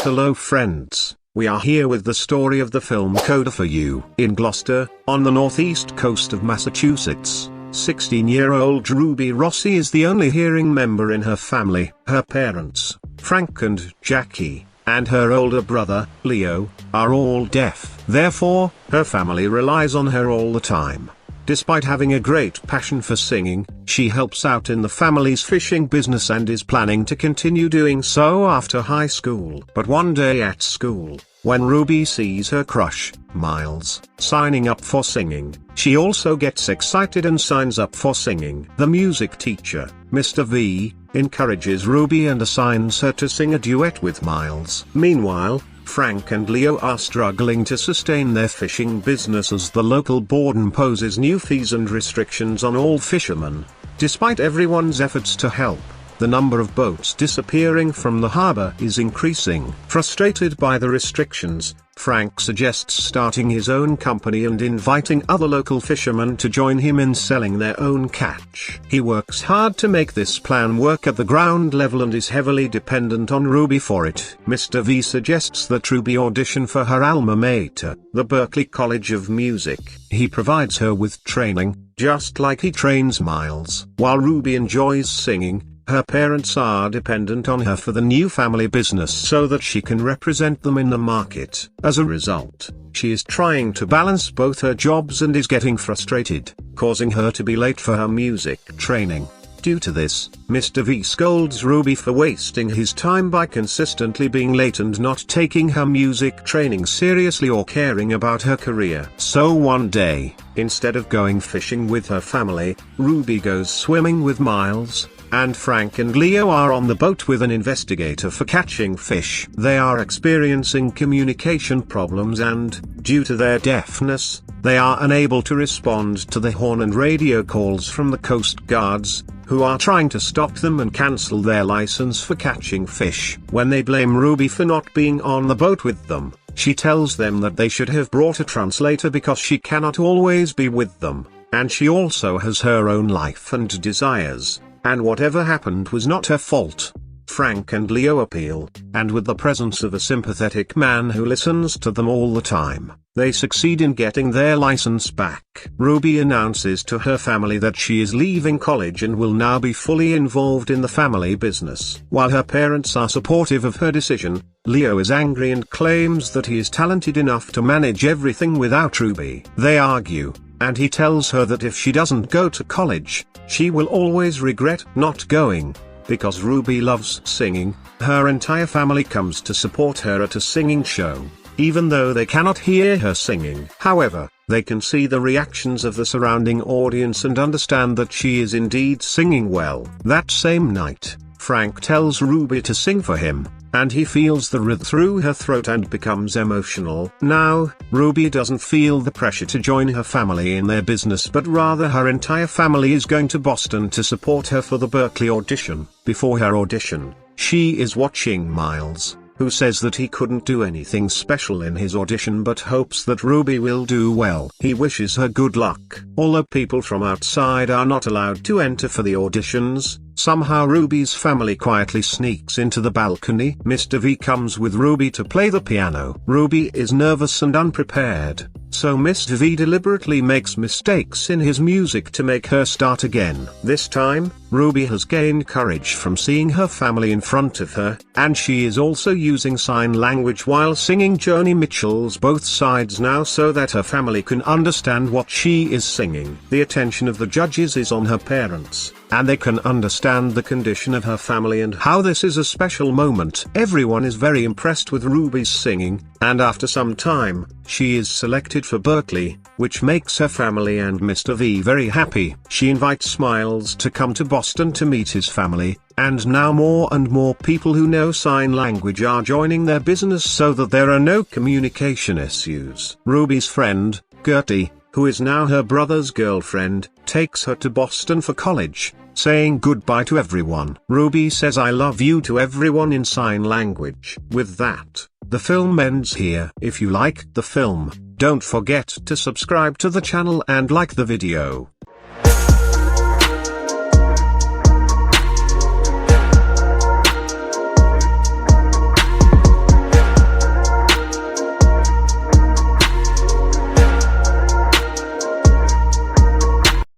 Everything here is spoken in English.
Hello friends, we are here with the story of the film Coda for You. In Gloucester, on the northeast coast of Massachusetts, 16-year-old Ruby Rossi is the only hearing member in her family. Her parents, Frank and Jackie, and her older brother, Leo, are all deaf. Therefore, her family relies on her all the time. Despite having a great passion for singing, she helps out in the family's fishing business and is planning to continue doing so after high school. But one day at school, when Ruby sees her crush, Miles, signing up for singing, she also gets excited and signs up for singing. The music teacher, Mr. V, encourages Ruby and assigns her to sing a duet with Miles. Meanwhile, Frank and Leo are struggling to sustain their fishing business as the local board imposes new fees and restrictions on all fishermen. Despite everyone's efforts to help, the number of boats disappearing from the harbor is increasing. Frustrated by the restrictions, Frank suggests starting his own company and inviting other local fishermen to join him in selling their own catch. He works hard to make this plan work at the ground level and is heavily dependent on Ruby for it. Mr. V suggests that Ruby audition for her alma mater, the Berklee College of Music. He provides her with training, just like he trains Miles. While Ruby enjoys singing, her parents are dependent on her for the new family business so that she can represent them in the market. As a result, she is trying to balance both her jobs and is getting frustrated, causing her to be late for her music training. Due to this, Mr. V scolds Ruby for wasting his time by consistently being late and not taking her music training seriously or caring about her career. So one day, instead of going fishing with her family, Ruby goes swimming with Miles, and Frank and Leo are on the boat with an investigator for catching fish. They are experiencing communication problems and, due to their deafness, they are unable to respond to the horn and radio calls from the Coast Guards, who are trying to stop them and cancel their license for catching fish. When they blame Ruby for not being on the boat with them, she tells them that they should have brought a translator because she cannot always be with them, and she also has her own life and desires, and whatever happened was not her fault. Frank and Leo appeal, and with the presence of a sympathetic man who listens to them all the time, they succeed in getting their license back. Ruby announces to her family that she is leaving college and will now be fully involved in the family business. While her parents are supportive of her decision, Leo is angry and claims that he is talented enough to manage everything without Ruby. They argue, and he tells her that if she doesn't go to college, she will always regret not going. Because Ruby loves singing, her entire family comes to support her at a singing show, even though they cannot hear her singing. However, they can see the reactions of the surrounding audience and understand that she is indeed singing well. That same night, Frank tells Ruby to sing for him, and he feels the rhythm through her throat and becomes emotional. Now, Ruby doesn't feel the pressure to join her family in their business, but rather her entire family is going to Boston to support her for the Berklee audition. Before her audition, she is watching Miles, who says that he couldn't do anything special in his audition but hopes that Ruby will do well. He wishes her good luck. Although people from outside are not allowed to enter for the auditions, somehow Ruby's family quietly sneaks into the balcony. Mr. V comes with Ruby to play the piano. Ruby is nervous and unprepared, so Mr. V deliberately makes mistakes in his music to make her start again. This time, Ruby has gained courage from seeing her family in front of her, and she is also using sign language while singing Joni Mitchell's Both Sides now so that her family can understand what she is singing. The attention of the judges is on her parents, and they can understand the condition of her family and how this is a special moment. Everyone is very impressed with Ruby's singing, and after some time, she is selected for Berklee, which makes her family and Mr. V very happy. She invites Miles to come to Boston to meet his family, and now more and more people who know sign language are joining their business so that there are no communication issues. Ruby's friend, Gertie, who is now her brother's girlfriend, takes her to Boston for college, saying goodbye to everyone. Ruby says "I love you" to everyone in sign language. With that, the film ends here. If you liked the film, don't forget to subscribe to the channel and like the video.